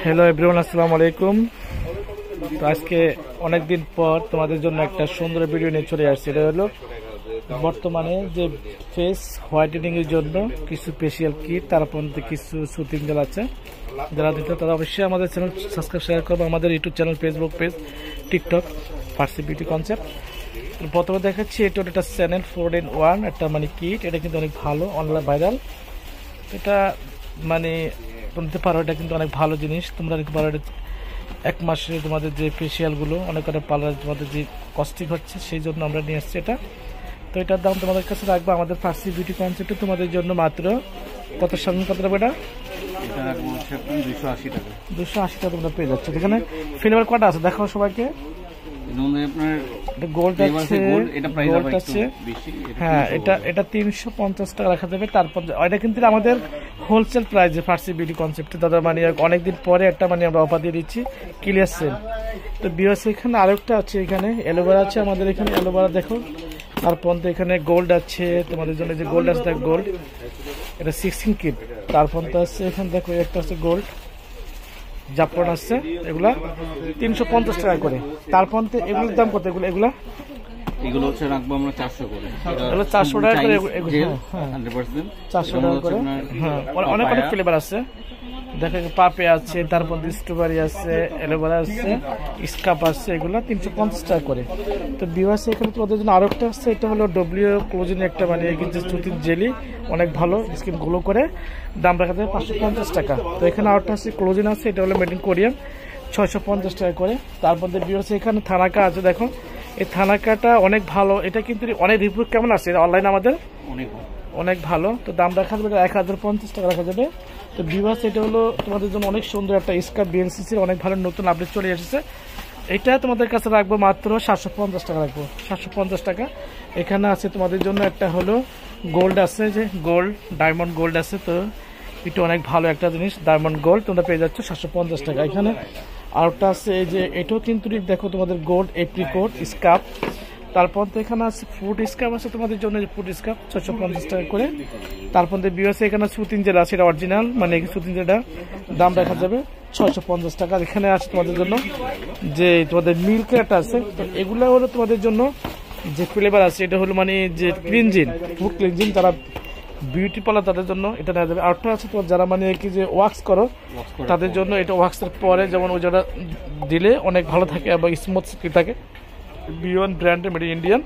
Hello everyone, আসসালামু আলাইকুম। তো আজকে অনেকদিন পর তোমাদের জন্য একটা সুন্দর ভিডিও নিয়ে চলে আসছে। এটা হলো বর্তমানে যে ফেস হোয়াইটেনিং এর জন্য কিছু ফেশিয়াল কিট, তারপর কিছু সুতিং জেল আছে। যারা দিতে তারা অবশ্যই আমাদের চ্যানেল সাবস্ক্রাইব শেয়ার করবো, আমাদের YouTube channel, Facebook page, TikTok ফার্সি বিউটি কনসেপ্ট। প্রথমে দেখাচ্ছি এটা একটা চ্যানেল 4-in-1 একটা মানে কিট। এটা কিন্তু অনেক ভালো, অনলাইন ভাইরাল। এটা মানে নিতে পারো, এটা কিন্তু অনেক ভালো জিনিস। তোমরা নিতে পারো। এক মাসে তোমাদের যে ফেশিয়ালগুলো অনেক অনেক পার্লার তোমাদের যে কস্টিং হচ্ছে, সেই জন্য আমরা নিয়ে আসছি এটা। তো এটার দাম তোমাদের কাছে রাখবো আমাদের ফার্সি বিউটি কনসেপ্টে তোমাদের জন্য মাত্র কত সামনে কত টাকা? এটা 280 টাকা। 280 টাকা তোমরা পেয়ে যাচ্ছ। এখানে ফ্লেভার কটা আছে দেখাও সবাইকে। গোল্ড আছে, গোল্ড আছে। হ্যাঁ, এটা 350 টাকা রাখা যাবে। তারপর এটা কিন্তু আমাদের হোলসেল প্রাইসে ফার্সি বিউটি কনসেপ্টে দাদা, মানে অনেকদিন পরে একটা মানে আমরা অফার দিয়ে দিচ্ছি, ক্লিয়ার সেল। তো বিয়াস এখানে আরেকটা আছে, এখানে অ্যালোভেরা আছে আমাদের এখানে, অ্যালোভেরা দেখো। তারপর তো এখানে গোল্ড আছে তোমাদের জন্য, যে গোল্ড আছে গোল্ড, এটা 16 কিট। তারপর তো আছে এখানে দেখো একটা আছে গোল্ড জাফরান আছে, এগুলা 350 টাকা করে। তারপর এগুলোর দাম কত? এগুলো হচ্ছে রাখবো আমরা 400 করে। এগুলো 400 টাকা করে, 100% 400 টাকা করে। হ্যাঁ, অনেক অনেক ফ্লেভার আছে দেখো, পাপে আছে, তারপর স্ট্রবেরি আছে, অ্যালোভেরা আছে, স্কাপ আছে, এগুলো 350 টাকা করে। তো বিভার্স এখানে তোমাদের জন্য আরো একটা আছে, এটা হলো ডব্লিউ ক্লোজিন একটা মানে কিন্তু সুতির জেলি, অনেক ভালো, স্কিন গ্লো করে। দাম রাখা যাবে 550 টাকা। তো এখানে আরেকটা আছে ক্লোজিন আছে, এটা হলো মেড ইন কোরিয়ান, 650 টাকা করে। তারপর বিভার্স এখানে থানাকা আছে দেখো, এই থানাকাটা অনেক ভালো। এটা কিন্তু অনেক রিভিউ কেমন আছে অনলাইনে আমাদের, অনেক ভালো। তো দাম রাখা যাবে 1050 টাকা রাখা যাবে। তো ভিউয়ার্স এটা হলো তোমাদের জন্য অনেক সুন্দর একটা স্কার্ফ, বিএলসিসির অনেক ভালো নতুন আপডেট চলে এসেছে। এটা তোমাদের কাছে রাখবো মাত্র 750 টাকা রাখবো, 750 টাকা। এখানে আছে তোমাদের জন্য একটা হলো গোল্ড আছে, যে গোল্ড ডায়মন্ড গোল্ড আছে। তো এটা অনেক ভালো একটা জিনিস, ডায়মন্ড গোল্ড তোমরা পেয়ে যাচ্ছ 750 টাকা। এখানে আরেকটা আছে, এই যে এটাও কিন্তু দেখো তোমাদের গোল্ড এপ্রিকোট স্কার্ফ। তারপর তো এখানে আছে ফুড স্কার্ফ আছে তোমাদের জন্য, ফুড স্কার্ফ 650 টাকা করে। তারপর বিএসএ এখানে সুতিন জেল আছে, এটা অরিজিনাল মানে সুতিন জেলটা, দাম রাখা যাবে 650 টাকা। এখানে আছে তোমাদের জন্য যে তোমাদের মিল্ক একটা আছে। তো এগুলো হলো তোমাদের জন্য যে ফ্লেভার আছে, এটা হলো মানে যে ক্লিনজিন, ফুড ক্লিনজিন, যারা বিউটি পার্লার তাদের জন্য এটা নেওয়া যাবে। আরেকটা আছে তোমার যারা মানে কি যে ওয়াক্স করো তাদের জন্য, এটা ওয়াক্সের পরে যেমন ওই যারা দিলে অনেক ভালো থাকে এবং স্মুথ থাকে, বিয়ন্ড ব্র্যান্ডের মেড ইন ইন্ডিয়ান,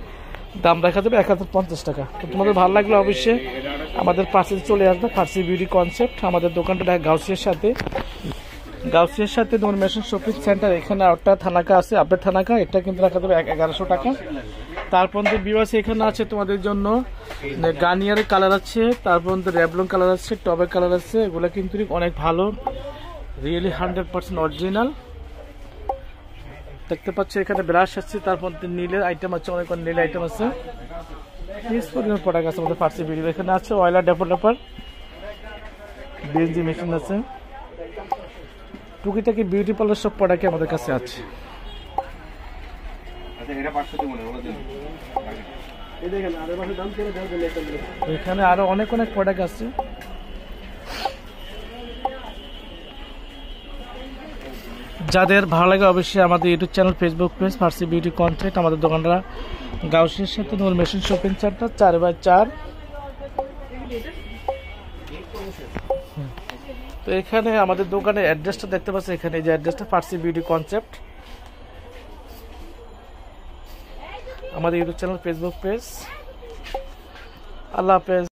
দাম রাখা যাবে 1050 টাকা। তো তোমাদের ভালো লাগলে অবশ্যই আমাদের পাশে চলে আসবে ফার্সি বিউটি কনসেপ্ট। আমাদের দোকানটা গাউসিয়ার সাথে তোমার মেশিন শপিং সেন্টার। এখানে একটা থানাকা আছে, আপডেট থানাকা, এটা কিন্তু রাখা যাবে 1100 টাকা। তারপর বিওয়াস এখানে আছে তোমাদের জন্য গার্নিয়ারের কালার আছে, তারপর রেভলন কালার আছে, টবের কালার আছে। এগুলো কিন্তু অনেক ভালো, রিয়েলি 100% অরিজিনাল। দেখতে পাচ্ছ এখানে ব্রাশ আছে, তারপর নীলের আইটেম আছে, অনেক নীল আইটেম আছে। প্রোডাক্ট আছে আমাদের ফার্সি বিউটি। এখানে আছে অয়েলার ডেভেলপার, বিএনজি মেশিন আছে, টুকিটাকি বিউটি পার্লার সব প্রোডাক্ট আমাদের কাছে আছে। এখানে আরো অনেক অনেক প্রোডাক্ট আছে। যাদের ভালো লাগে অবশ্যই আমাদের ইউটিউব চ্যানেল, ফেসবুক পেজ ফার্সি বিউটি কনসেপ্ট। আমাদের দোকানটা গাউসিয়ার সাথে নূর মেশিন শপিং সেন্টার 4x4। তো এখানে আমাদের দোকানের অ্যাড্রেসটা দেখতে পাচ্ছি, এখানে এই যে অ্যাড্রেসটা ফার্সি বিউটি কনসেপ্ট, আমাদের ইউটিউব চ্যানেল, ফেসবুক পেজ। আল্লাহ হাফেজ।